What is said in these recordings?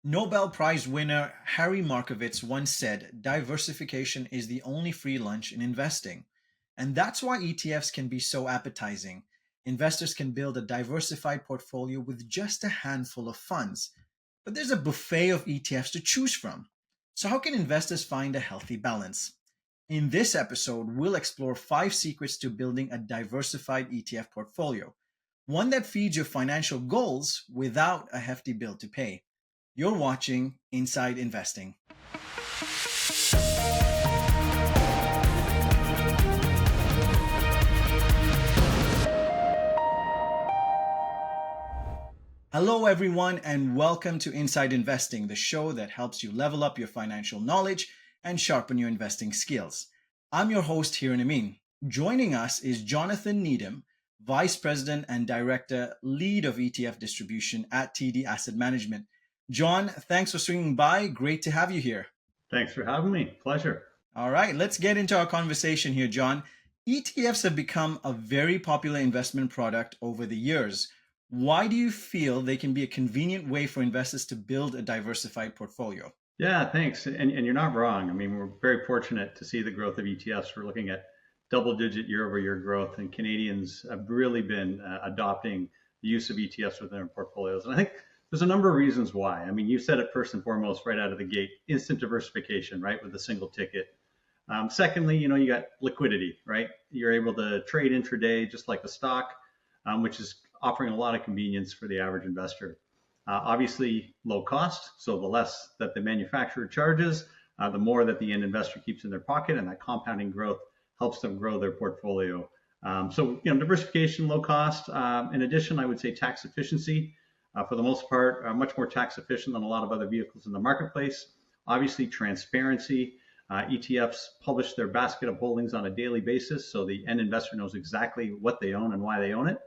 Nobel Prize winner Harry Markowitz once said diversification is the only free lunch in investing. And that's why ETFs can be so appetizing. Investors can build a diversified portfolio with just a handful of funds. But there's a buffet of ETFs to choose from. So, how can investors find a healthy balance? In this episode, we'll explore 5 secrets to building a diversified ETF portfolio, one that feeds your financial goals without a hefty bill to pay. You're watching Inside Investing. Hello, everyone, and welcome to Inside Investing, the show that helps you level up your financial knowledge and sharpen your investing skills. I'm your host, Hiran Amin. Joining us is Jonathan Needham, Vice President and Director, Lead of ETF Distribution at TD Asset Management. John, thanks for swinging by. Great to have you here. Thanks for having me. Pleasure. All right, let's get into our conversation here, John. ETFs have become a very popular investment product over the years. Why do you feel they can be a convenient way for investors to build a diversified portfolio? Yeah, thanks. And you're not wrong. I mean, we're very fortunate to see the growth of ETFs. We're looking at double-digit year-over-year growth, and Canadians have really been adopting the use of ETFs within their portfolios. And I think there's a number of reasons why. I mean, you said it first and foremost right out of the gate: instant diversification, right, with a single ticket. Secondly, you got liquidity, right? You're able to trade intraday just like a stock, which is offering a lot of convenience for the average investor. Obviously, low cost, so the less that the manufacturer charges, the more that the end investor keeps in their pocket, and that compounding growth helps them grow their portfolio. Diversification, low cost. In addition, I would say tax efficiency. For the most part, much more tax efficient than a lot of other vehicles in the marketplace. Obviously, transparency. ETFs publish their basket of holdings on a daily basis, so the end investor knows exactly what they own and why they own it.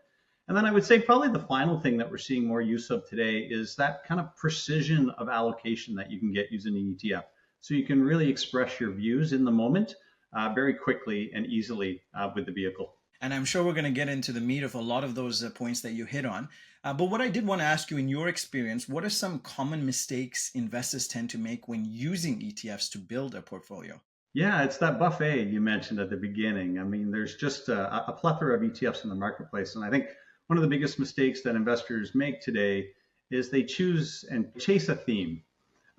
And then I would say probably the final thing that we're seeing more use of today is that kind of precision of allocation that you can get using an ETF. So you can really express your views in the moment very quickly and easily with the vehicle. And I'm sure we're going to get into the meat of a lot of those points that you hit on. But what I did want to ask you, in your experience, what are some common mistakes investors tend to make when using ETFs to build a portfolio? Yeah, it's that buffet you mentioned at the beginning. I mean, there's just a plethora of ETFs in the marketplace. And I think one of the biggest mistakes that investors make today is they choose and chase a theme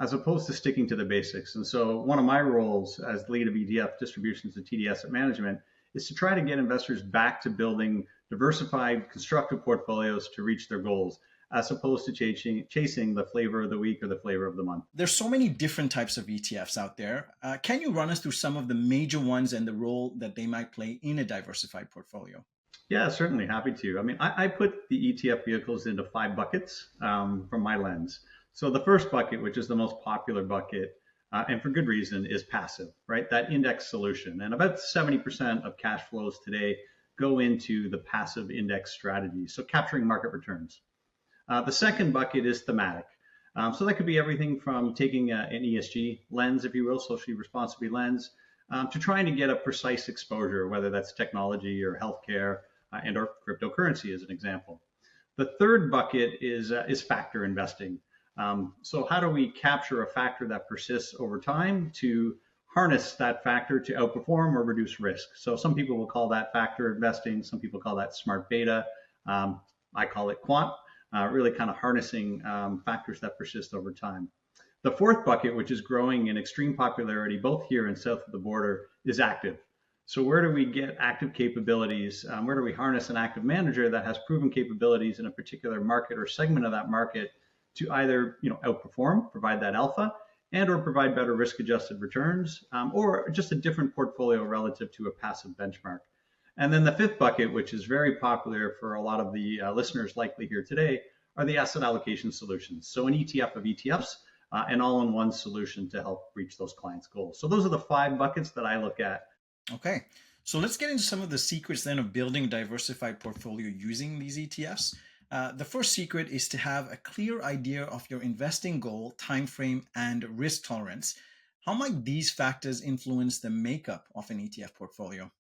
as opposed to sticking to the basics. And so one of my roles as lead of ETF distributions at TD Asset Management is to try to get investors back to building diversified, constructive portfolios to reach their goals, as opposed to chasing the flavor of the week or the flavor of the month. There's so many different types of ETFs out there. Can you run us through some of the major ones and the role that they might play in a diversified portfolio? Yeah, certainly happy to. I mean, I put the ETF vehicles into 5 buckets from my lens. So the first bucket, which is the most popular bucket, and for good reason, is passive, right? That index solution. And about 70% of cash flows today go into the passive index strategy, so capturing market returns. The second bucket is thematic. So that could be everything from taking an ESG lens, if you will, socially responsibility lens, to trying to get a precise exposure, whether that's technology or healthcare and or cryptocurrency as an example. The third bucket is factor investing. So how do we capture a factor that persists over time to harness that factor to outperform or reduce risk? So some people will call that factor investing. Some people call that smart beta. I call it quant, really kind of harnessing factors that persist over time. The fourth bucket, which is growing in extreme popularity both here and south of the border, is active. So where do we get active capabilities? Where do we harness an active manager that has proven capabilities in a particular market or segment of that market to either outperform, provide that alpha, and or provide better risk-adjusted returns, or just a different portfolio relative to a passive benchmark? And then the fifth bucket, which is very popular for a lot of the listeners likely here today, are the asset allocation solutions. So an ETF of ETFs, an all-in-one solution to help reach those clients' goals. So those are the 5 buckets that I look at. Okay, so let's get into some of the secrets then of building a diversified portfolio using these ETFs. The first secret is to have a clear idea of your investing goal, time frame, and risk tolerance. How might these factors influence the makeup of an ETF portfolio?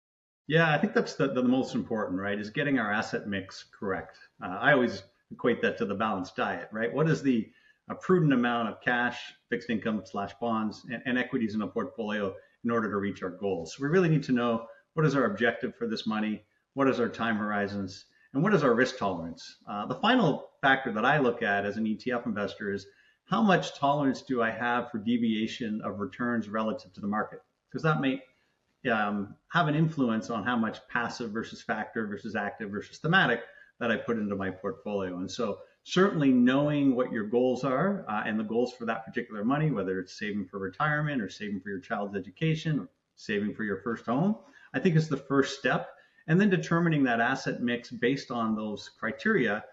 Yeah, I think that's the most important, right? Is getting our asset mix correct. I always equate that to the balanced diet, right? What is the a prudent amount of cash, fixed income slash bonds, and equities in a portfolio in order to reach our goals. So we really need to know what is our objective for this money, what is our time horizons, and what is our risk tolerance. The final factor that I look at as an ETF investor is how much tolerance do I have for deviation of returns relative to the market? Because that may have an influence on how much passive versus factor versus active versus thematic that I put into my portfolio. And so certainly knowing what your goals are and the goals for that particular money, whether it's saving for retirement or saving for your child's education or saving for your first home, I think is the first step. And then determining that asset mix based on those criteria,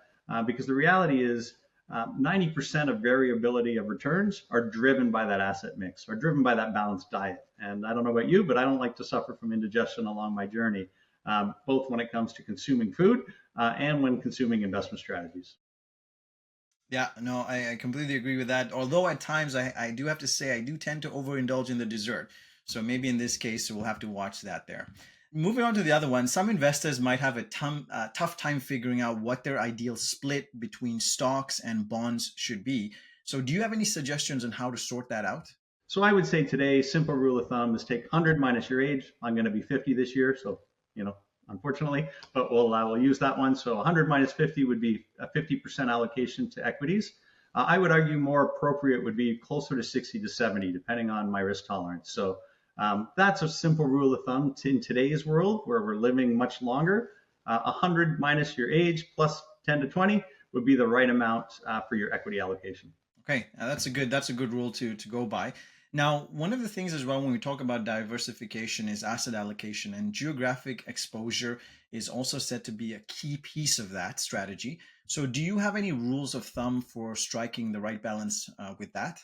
because the reality is 90% of variability of returns are driven by that asset mix, are driven by that balanced diet. And I don't know about you, but I don't like to suffer from indigestion along my journey, both when it comes to consuming food and when consuming investment strategies. Yeah, no, I completely agree with that. Although at times I do have to say I do tend to overindulge in the dessert. So maybe in this case, we'll have to watch that there. Moving on to the other one, some investors might have a tough time figuring out what their ideal split between stocks and bonds should be. So do you have any suggestions on how to sort that out? So I would say today, simple rule of thumb is take 100 minus your age. I'm going to be 50 this year, so unfortunately, but we'll use that one. So 100 minus 50 would be a 50% allocation to equities. I would argue more appropriate would be closer to 60 to 70, depending on my risk tolerance. So that's a simple rule of thumb in today's world where we're living much longer. 100 minus your age plus 10 to 20 would be the right amount for your equity allocation. Okay, that's a good rule to go by. Now, one of the things as well when we talk about diversification is asset allocation, and geographic exposure is also said to be a key piece of that strategy. So, do you have any rules of thumb for striking the right balance with that?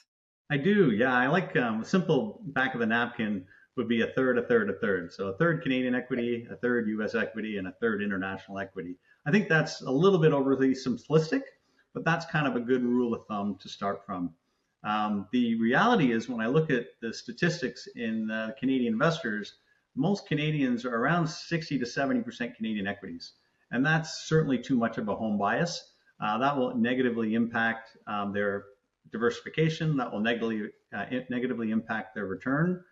I do, yeah. I like a simple back of the napkin would be a third, a third, a third. So a third Canadian equity, a third US equity, and a third international equity. I think that's a little bit overly simplistic, but that's kind of a good rule of thumb to start from. The reality is when I look at the statistics in Canadian investors, most Canadians are around 60 to 70% Canadian equities. And that's certainly too much of a home bias. That will negatively impact their diversification. That will negatively impact their return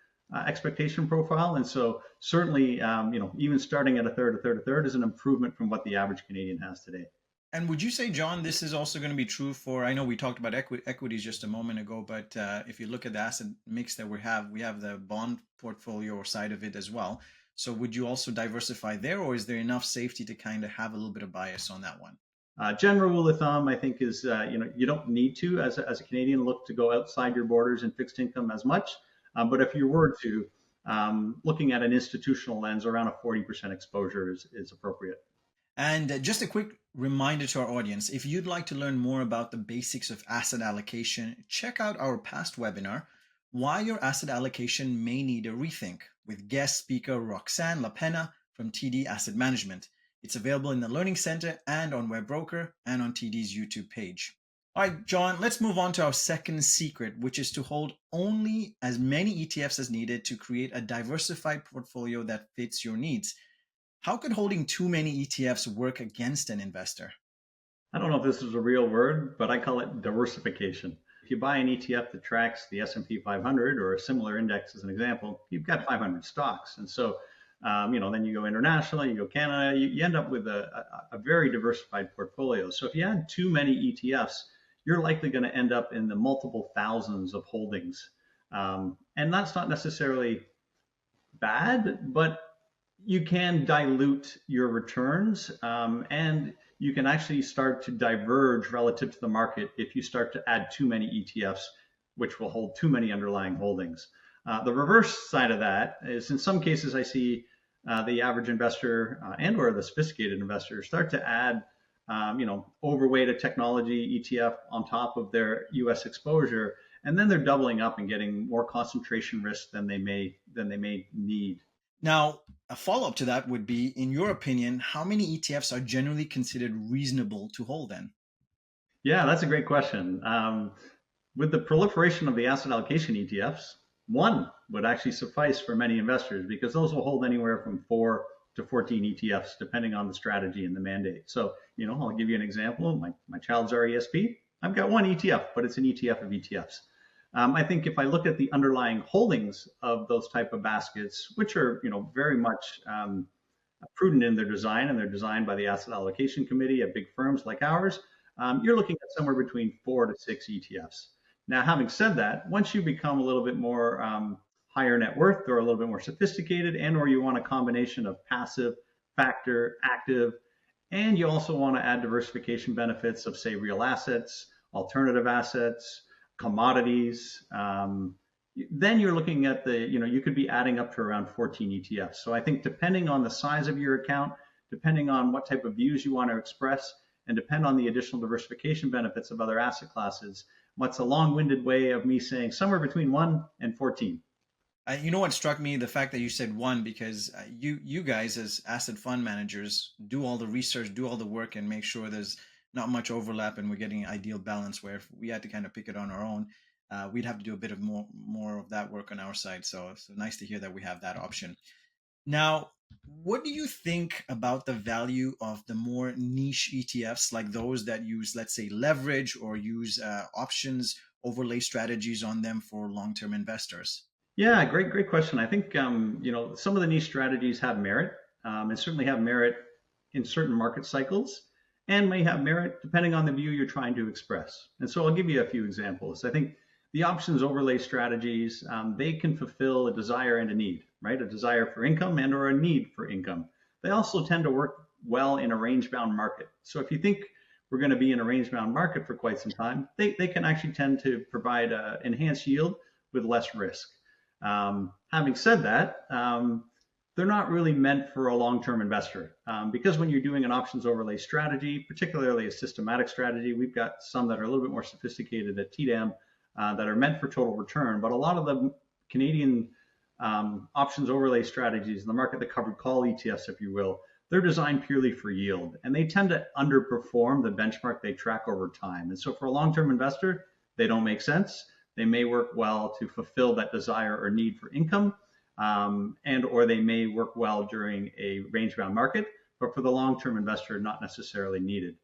expectation profile. And so certainly, even starting at a third, a third, a third is an improvement from what the average Canadian has today. And would you say, John, this is also going to be true for, I know we talked about equities just a moment ago, but if you look at the asset mix that we have the bond portfolio or side of it as well. So would you also diversify there, or is there enough safety to kind of have a little bit of bias on that one? General rule of thumb, I think, is you don't need to, as a Canadian, look to go outside your borders in fixed income as much. But if you were to, looking at an institutional lens, around a 40% exposure is appropriate. And just a quick reminder to our audience, if you'd like to learn more about the basics of asset allocation, check out our past webinar, Why Your Asset Allocation May Need a Rethink, with guest speaker Roxanne LaPena from TD Asset Management. It's available in the Learning Center and on Webroker and on TD's YouTube page. All right, John, let's move on to our second secret, which is to hold only as many ETFs as needed to create a diversified portfolio that fits your needs. How could holding too many ETFs work against an investor? I don't know if this is a real word, but I call it diversification. If you buy an ETF that tracks the S&P 500 or a similar index as an example, you've got 500 stocks. And so, then you go international, you go Canada, you end up with a very diversified portfolio. So if you add too many ETFs, you're likely going to end up in the multiple thousands of holdings. And that's not necessarily bad, but you can dilute your returns and you can actually start to diverge relative to the market if you start to add too many ETFs, which will hold too many underlying holdings. The reverse side of that is in some cases I see the average investor and or the sophisticated investor start to add overweight a technology ETF on top of their US exposure, and then they're doubling up and getting more concentration risk than they may need. Now, a follow-up to that would be, in your opinion, how many ETFs are generally considered reasonable to hold then? Yeah, that's a great question. With the proliferation of the asset allocation ETFs, one would actually suffice for many investors because those will hold anywhere from 4 to 14 ETFs, depending on the strategy and the mandate. So, I'll give you an example. My child's RESP, I've got one ETF, but it's an ETF of ETFs. I think if I look at the underlying holdings of those type of baskets, which are very much prudent in their design, and they're designed by the asset allocation committee at big firms like ours, you're looking at somewhere between 4 to 6 ETFs. Now, having said that, once you become a little bit more higher net worth or a little bit more sophisticated, and or you want a combination of passive, factor, active, and you also want to add diversification benefits of, say, real assets, alternative assets, commodities, then you're looking at you could be adding up to around 14 ETFs. So I think depending on the size of your account, depending on what type of views you want to express, and depend on the additional diversification benefits of other asset classes, what's a long-winded way of me saying somewhere between 1 and 14. You know what struck me? The fact that you said one, because you guys as asset fund managers do all the research, do all the work, and make sure there's not much overlap, and we're getting an ideal balance. Where if we had to kind of pick it on our own, we'd have to do a bit of more of that work on our side. So nice to hear that we have that option. Now, what do you think about the value of the more niche ETFs, like those that use, let's say, leverage or use options overlay strategies on them for long-term investors? Yeah, great question. I think some of the niche strategies have merit, and certainly have merit in certain market cycles, and may have merit depending on the view you're trying to express. And so I'll give you a few examples. I think the options overlay strategies, they can fulfill a desire and a need, right? A desire for income and or a need for income. They also tend to work well in a range-bound market. So if you think we're going to be in a range-bound market for quite some time, they can actually tend to provide enhanced yield with less risk. Having said that, they're not really meant for a long-term investor, because when you're doing an options overlay strategy, particularly a systematic strategy, we've got some that are a little bit more sophisticated at TDAM, that are meant for total return. But a lot of the Canadian options overlay strategies in the market, the covered call ETFs, if you will, they're designed purely for yield, and they tend to underperform the benchmark they track over time. And so for a long-term investor, they don't make sense. They may work well to fulfill that desire or need for income, and or they may work well during a range-bound market, but for the long-term investor, not necessarily needed.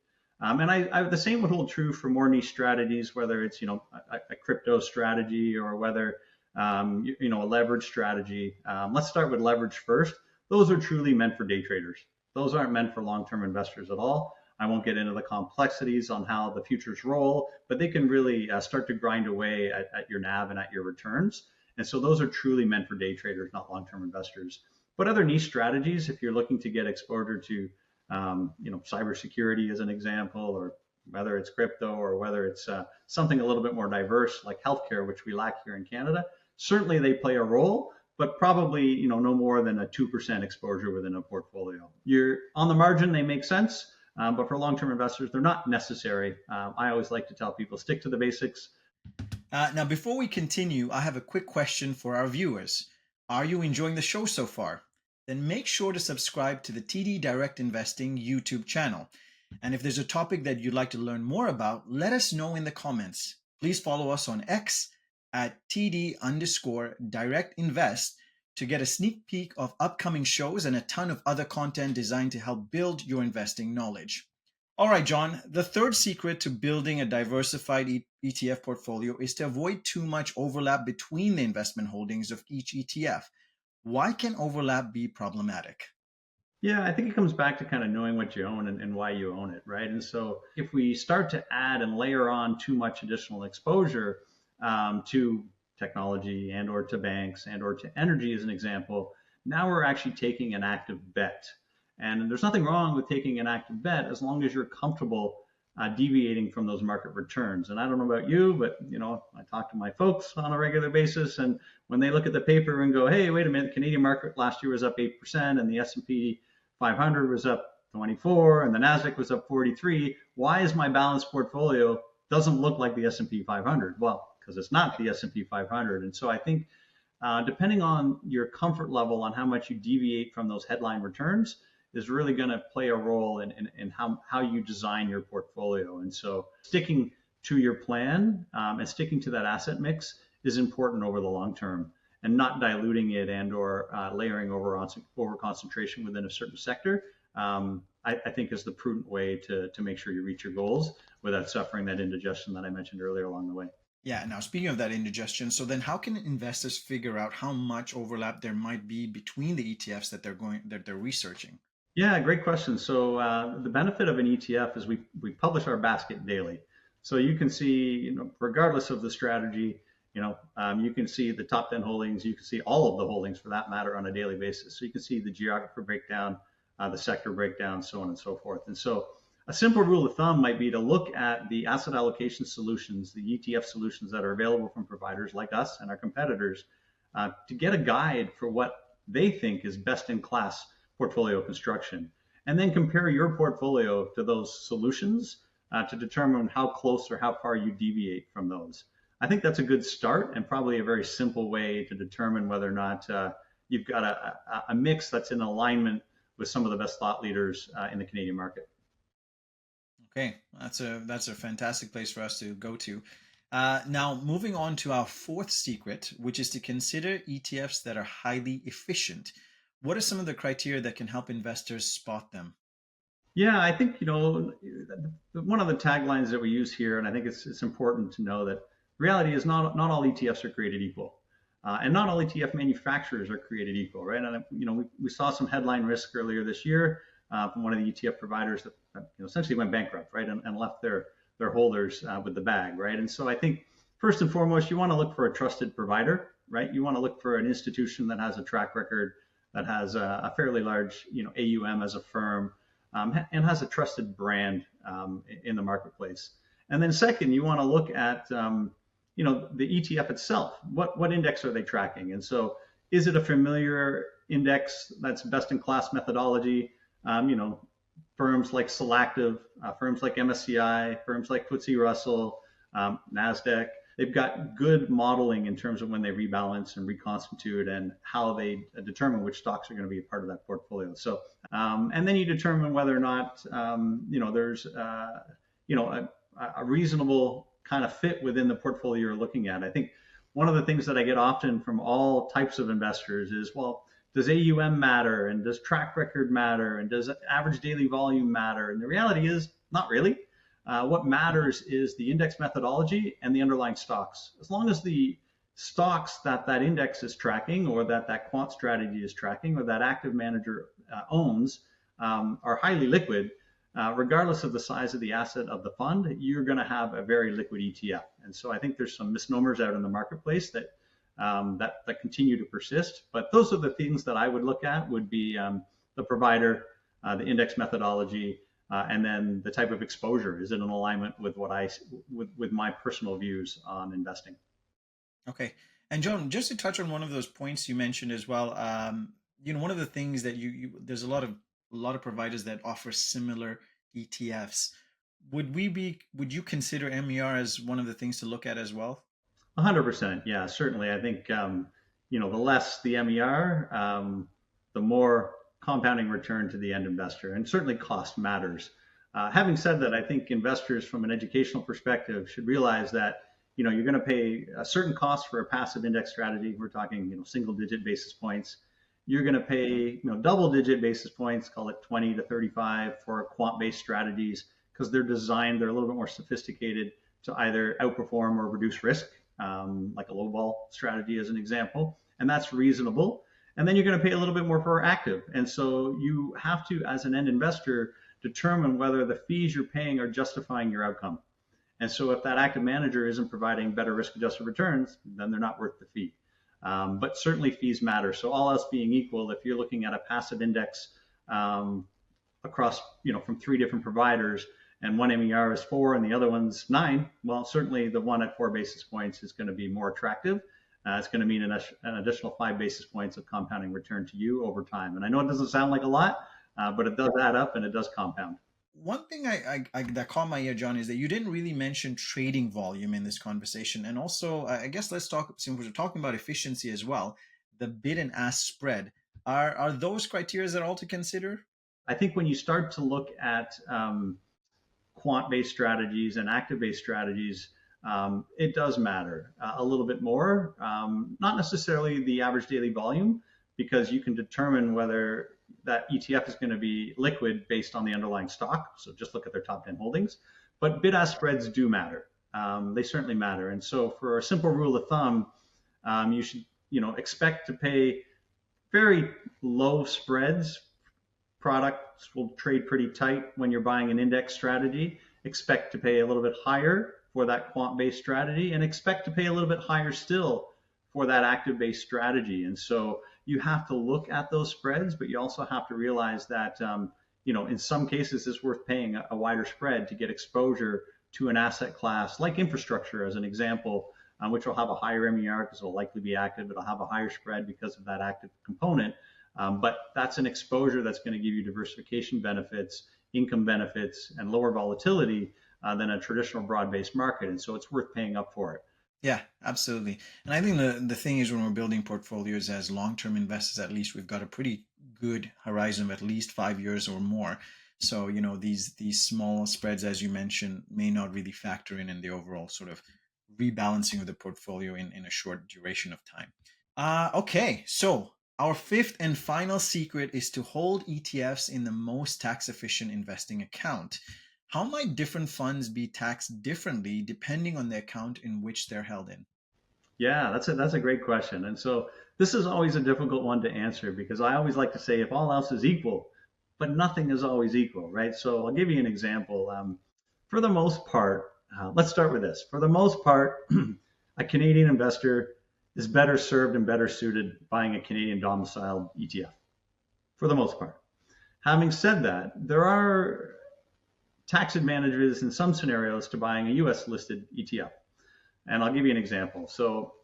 And the same would hold true for more niche strategies, whether it's a crypto strategy or whether a leverage strategy. Let's start with leverage first. Those are truly meant for day traders. Those aren't meant for long-term investors at all. I won't get into the complexities on how the futures roll, but they can really start to grind away at your NAV and at your returns. And so those are truly meant for day traders, not long-term investors. But other niche strategies, if you're looking to get exposure to, cybersecurity as an example, or whether it's crypto or whether it's something a little bit more diverse like healthcare, which we lack here in Canada, certainly they play a role, but probably no more than a 2% exposure within a portfolio. You're on the margin, they make sense. But for long-term investors, they're not necessary. I always like to tell people, stick to the basics. Now, before we continue, I have a quick question for our viewers. Are you enjoying the show so far? Then make sure to subscribe to the TD Direct Investing YouTube channel. And if there's a topic that you'd like to learn more about, let us know in the comments. Please follow us on X at TD_Direct Invest to get a sneak peek of upcoming shows and a ton of other content designed to help build your investing knowledge. All right, John, the third secret to building a diversified ETF portfolio is to avoid too much overlap between the investment holdings of each ETF. Why can overlap be problematic? Yeah, I think it comes back to kind of knowing what you own and why you own it, right? And so if we start to add and layer on too much additional exposure to technology and or to banks and or to energy as an example, now we're actually taking an active bet. And there's nothing wrong with taking an active bet as long as you're comfortable deviating from those market returns. And I don't know about you, but I talk to my folks on a regular basis, and when they look at the paper and go, "Hey, wait a minute, the Canadian market last year was up 8%, and the S&P 500 was up 24, and the Nasdaq was up 43. Why is my balanced portfolio doesn't look like the S&P 500?" Well, because it's not the S&P 500. And so I think depending on your comfort level on how much you deviate from those headline returns is really going to play a role in how you design your portfolio. And so sticking to your plan and sticking to that asset mix is important over the long term, and not diluting it and or layering over concentration within a certain sector I think is the prudent way to make sure you reach your goals without suffering that indigestion that I mentioned earlier along the way. Yeah, now speaking of that indigestion, so then how can investors figure out how much overlap there might be between the ETFs that they're researching? Yeah, great question. So the benefit of an ETF is we publish our basket daily, so you can see, regardless of the strategy, you can see the top 10 holdings. You can see all of the holdings for that matter on a daily basis. So you can see the geography breakdown, the sector breakdown, so on and so forth. And so a simple rule of thumb might be to look at the asset allocation solutions, the ETF solutions that are available from providers like us and our competitors, to get a guide for what they think is best in class portfolio construction, and then compare your portfolio to those solutions to determine how close or how far you deviate from those. I think that's a good start and probably a very simple way to determine whether or not you've got a mix that's in alignment with some of the best thought leaders in the Canadian market. Okay, that's a fantastic place for us to go to. Now, moving on to our fourth secret, which is to consider ETFs that are highly efficient. What are some of the criteria that can help investors spot them? Yeah, I think one of the taglines that we use here, and I think it's important to know that reality is not all ETFs are created equal, and not all ETF manufacturers are created equal, right? And we saw some headline risk earlier this year from one of the ETF providers that essentially went bankrupt, right, and left their holders with the bag, right? And so I think first and foremost, you want to look for a trusted provider, right? You want to look for an institution that has a track record, that has a fairly large AUM as a firm, and has a trusted brand in the marketplace. And then second, you want to look at the ETF itself. What index are they tracking? And so, is it a familiar index that's best in class methodology? Firms like Solactive, firms like MSCI, firms like FTSE Russell, Nasdaq. They've got good modeling in terms of when they rebalance and reconstitute and how they determine which stocks are going to be a part of that portfolio. So, and then you determine whether or not there's a reasonable kind of fit within the portfolio you're looking at. I think one of the things that I get often from all types of investors is, well, does AUM matter, and does track record matter, and does average daily volume matter? And the reality is, not really. What matters is the index methodology and the underlying stocks. As long as the stocks that index is tracking, or that quant strategy is tracking, or that active manager owns are highly liquid, regardless of the size of the asset of the fund, you're going to have a very liquid ETF. And so I think there's some misnomers out in the marketplace that continue to persist. But those are the things that I would look at: would be the provider, the index methodology, and then the type of exposure. Is it in alignment with with my personal views on investing? Okay. And John, just to touch on one of those points you mentioned as well, one of the things that there's a lot of providers that offer similar ETFs. Would you consider MER as one of the things to look at as well? 100%. Yeah, certainly. I think the less the MER, the more compounding return to the end investor, and certainly cost matters. Having said that, I think investors, from an educational perspective, should realize that you're going to pay a certain cost for a passive index strategy. We're talking single-digit basis points. You're going to pay double-digit basis points, call it 20 to 35, for quant-based strategies, because they're designed, they're a little bit more sophisticated to either outperform or reduce risk, like a low ball strategy as an example, and that's reasonable. And then you're going to pay a little bit more for active. And so you have to, as an end investor, determine whether the fees you're paying are justifying your outcome. And so if that active manager isn't providing better risk adjusted returns, then they're not worth the fee. But certainly fees matter. So all else being equal, if you're looking at a passive index across, from 3 different providers, and one MER is 4 and the other one's 9, well, certainly the one at 4 basis points is going to be more attractive. It's going to mean an additional 5 basis points of compounding return to you over time. And I know it doesn't sound like a lot, but it does add up and it does compound. One thing that caught my ear, John, is that you didn't really mention trading volume in this conversation, and also I guess let's talk, since we're talking about efficiency as well, the bid and ask spread. Are those criteria at all to consider? I think when you start to look at quant-based strategies and active-based strategies, it does matter a little bit more. Not necessarily the average daily volume, because you can determine whether that ETF is going to be liquid based on the underlying stock. So just look at their top 10 holdings. But bid-ask spreads do matter. They certainly matter. And so for a simple rule of thumb, you should expect to pay very low spreads. Products will trade pretty tight when you're buying an index strategy. Expect to pay a little bit higher for that quant-based strategy, and expect to pay a little bit higher still for that active-based strategy. And so you have to look at those spreads, but you also have to realize that in some cases it's worth paying a wider spread to get exposure to an asset class like infrastructure, as an example, which will have a higher MER because it'll likely be active. It'll have a higher spread because of that active component. But that's an exposure that's going to give you diversification benefits, income benefits, and lower volatility than a traditional broad-based market. And so it's worth paying up for it. Yeah, absolutely. And I think the thing is, when we're building portfolios as long-term investors, at least we've got a pretty good horizon of at least 5 years or more. So, these small spreads, as you mentioned, may not really factor in the overall sort of rebalancing of the portfolio in a short duration of time. Okay, so our fifth and final secret is to hold ETFs in the most tax efficient investing account. How might different funds be taxed differently depending on the account in which they're held in? Yeah, that's a great question. And so this is always a difficult one to answer because I always like to say if all else is equal, but nothing is always equal, right? So I'll give you an example. For the most part, let's start with this. For the most part, a Canadian investor is better served and better suited buying a Canadian domiciled ETF. For the most part. Having said that, there are tax advantages in some scenarios to buying a US listed ETF. And I'll give you an example. So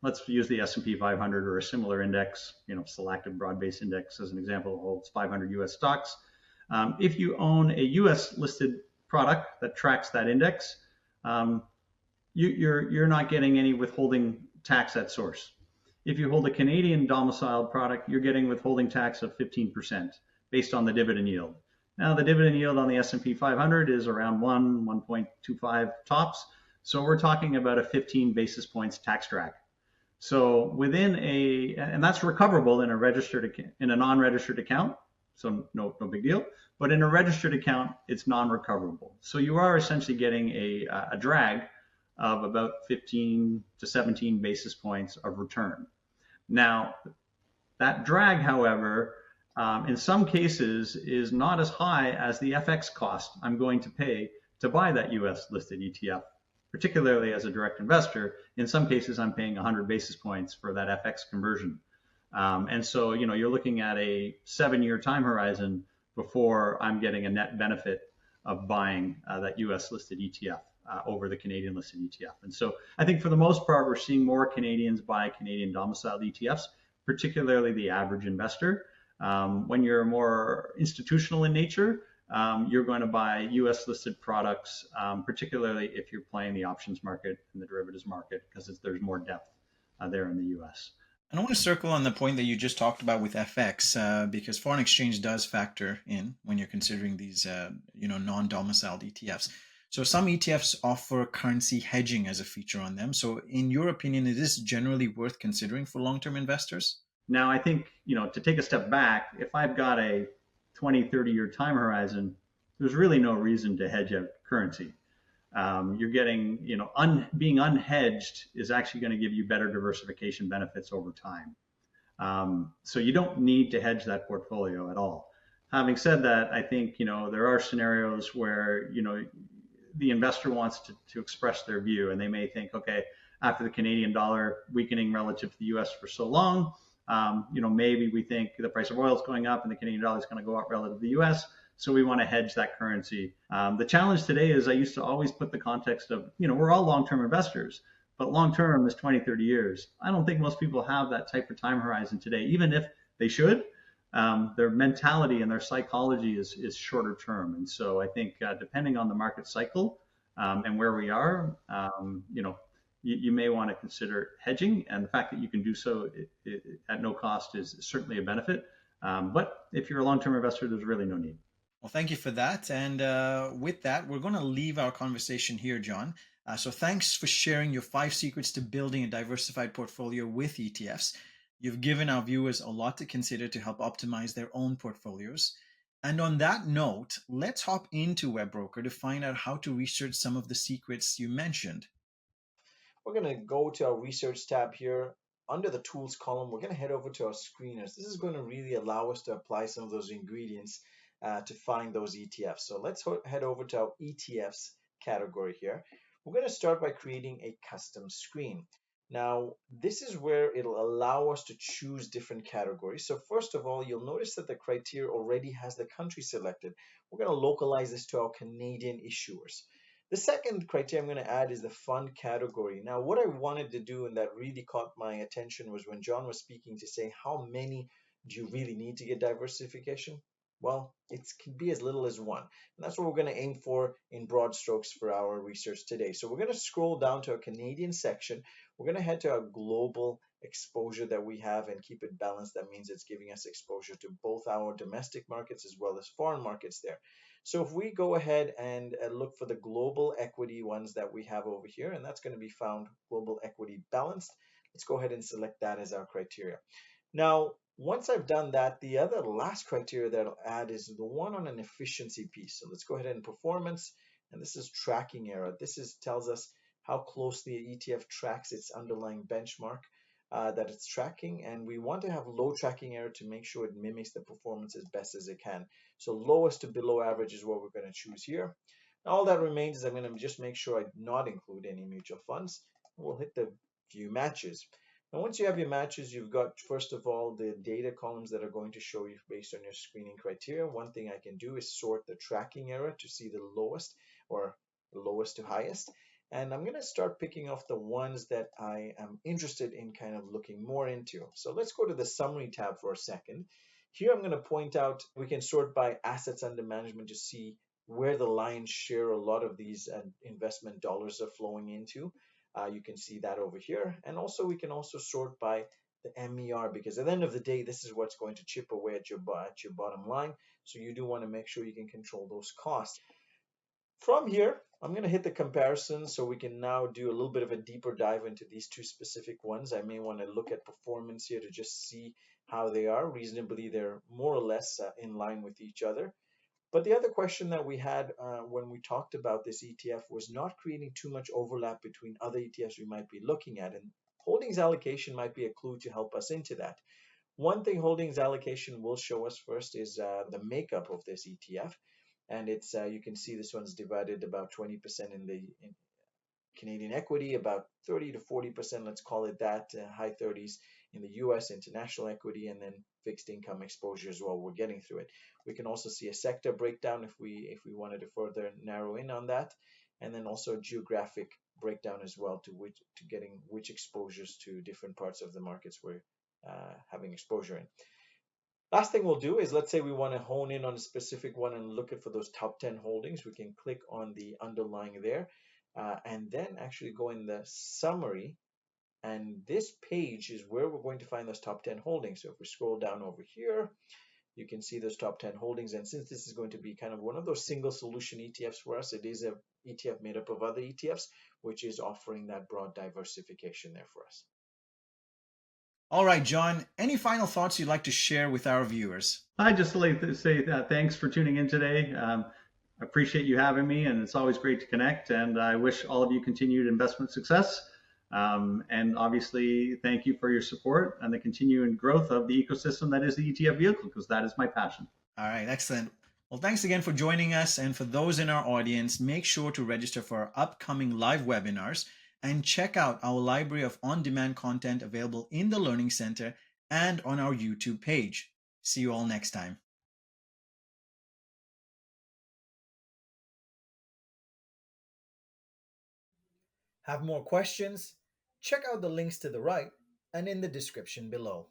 let's use the S&P 500 or a similar index, selective broad-based index as an example, holds 500 US stocks. If you own a US listed product that tracks that index, you're not getting any withholding tax at source. If you hold a Canadian domiciled product, you're getting withholding tax of 15% based on the dividend yield. Now, the dividend yield on the S&P 500 is around 1.25 tops. So we're talking about a 15 basis points tax drag. So and that's recoverable in a non-registered account. So no big deal. But in a registered account, it's non-recoverable. So you are essentially getting a drag of about 15 to 17 basis points of return. Now, that drag, however, in some cases is not as high as the FX cost I'm going to pay to buy that US listed ETF, particularly as a direct investor. In some cases, I'm paying 100 basis points for that FX conversion. And so, you're looking at a 7-year time horizon before I'm getting a net benefit of buying that US listed ETF over the Canadian listed ETF. And so I think for the most part, we're seeing more Canadians buy Canadian domiciled ETFs, particularly the average investor. When you're more institutional in nature, you're going to buy US listed products, particularly if you're playing the options market and the derivatives market, because there's more depth there in the US. And I want to circle on the point that you just talked about with FX, because foreign exchange does factor in when you're considering these, non-domiciled ETFs. So some ETFs offer currency hedging as a feature on them. So in your opinion, is this generally worth considering for long-term investors? Now, I think, to take a step back, if I've got a 20, 30-year time horizon, there's really no reason to hedge out currency. You're getting, being unhedged is actually going to give you better diversification benefits over time. So you don't need to hedge that portfolio at all. Having said that, I think, there are scenarios where, the investor wants to express their view, and they may think, okay, after the Canadian dollar weakening relative to the US for so long, maybe we think the price of oil is going up and the Canadian dollar is going to go up relative to the US. So we want to hedge that currency. The challenge today is I used to always put the context of, we're all long-term investors, but long-term is 20, 30 years. I don't think most people have that type of time horizon today, even if they should. Their mentality and their psychology is shorter term. And so I think depending on the market cycle and where we are, you may want to consider hedging, and the fact that you can do so at no cost is certainly a benefit. But if you're a long-term investor, there's really no need. Well, thank you for that. And with that, we're going to leave our conversation here, John. So thanks for sharing your 5 secrets to building a diversified portfolio with ETFs. You've given our viewers a lot to consider to help optimize their own portfolios. And on that note, let's hop into WebBroker to find out how to research some of the secrets you mentioned. We're going to go to our research tab here. Under the tools column, we're going to head over to our screeners. This is going to really allow us to apply some of those ingredients to find those ETFs. So let's head over to our ETFs category here. We're going to start by creating a custom screen. Now, this is where it'll allow us to choose different categories. So first of all, you'll notice that the criteria already has the country selected. We're going to localize this to our Canadian issuers. The second criteria I'm going to add is the fund category. Now, what I wanted to do and that really caught my attention was when John was speaking to say, how many do you really need to get diversification? Well, it can be as little as one. And that's what we're going to aim for in broad strokes for our research today. So we're going to scroll down to our Canadian section. We're going to head to our global exposure that we have and keep it balanced. That means it's giving us exposure to both our domestic markets as well as foreign markets there. So if we go ahead and look for the global equity ones that we have over here, and that's going to be found global equity balanced, let's go ahead and select that as our criteria. Now, once I've done that, the other last criteria that I'll add is the one on an efficiency piece. So let's go ahead and performance, and this is tracking error. This tells us how closely the ETF tracks its underlying benchmark that it's tracking, and we want to have low tracking error to make sure it mimics the performance as best as it can. So lowest to below average is what we're going to choose here. Now, all that remains is I'm going to just make sure I not include any mutual funds. We'll hit the view matches. Now, once you have your matches, you've got, first of all, the data columns that are going to show you based on your screening criteria. One thing I can do is sort the tracking error to see the lowest or lowest to highest. And I'm going to start picking off the ones that I am interested in kind of looking more into. So let's go to the summary tab for a second. Here I'm going to point out we can sort by assets under management to see where the lion's share, a lot of these investment dollars are flowing into. You can see that over here. And also we can also sort by the MER because at the end of the day, this is what's going to chip away at your bottom line. So you do want to make sure you can control those costs. From here, I'm going to hit the comparison so we can now do a little bit of a deeper dive into these two specific ones. I may want to look at performance here to just see how they are. Reasonably, they're more or less in line with each other. But the other question that we had when we talked about this ETF was not creating too much overlap between other ETFs we might be looking at. And holdings allocation might be a clue to help us into that. One thing holdings allocation will show us first is the makeup of this ETF. And it's you can see this one's divided about 20% in Canadian equity, about 30 to 40%, let's call it that, high 30s in the US international equity, and then fixed income exposure as well. We're getting through it. We can also see a sector breakdown if we wanted to further narrow in on that, and then also a geographic breakdown as well to getting which exposures to different parts of the markets we're having exposure in. Last thing we'll do is let's say we want to hone in on a specific one and look at for those top 10 holdings. We can click on the underlying there and then actually go in the summary. And this page is where we're going to find those top 10 holdings. So if we scroll down over here, you can see those top 10 holdings. And since this is going to be kind of one of those single solution ETFs for us, it is a ETF made up of other ETFs, which is offering that broad diversification there for us. All right, John, any final thoughts you'd like to share with our viewers? I just like to say thanks for tuning in today. I appreciate you having me, and it's always great to connect. And I wish all of you continued investment success. And obviously, thank you for your support and the continuing growth of the ecosystem that is the ETF vehicle, because that is my passion. All right, excellent. Well, thanks again for joining us. And for those in our audience, make sure to register for our upcoming live webinars and check out our library of on demand content available in the Learning Center and on our YouTube page. See you all next time. Have more questions? Check out the links to the right and in the description below.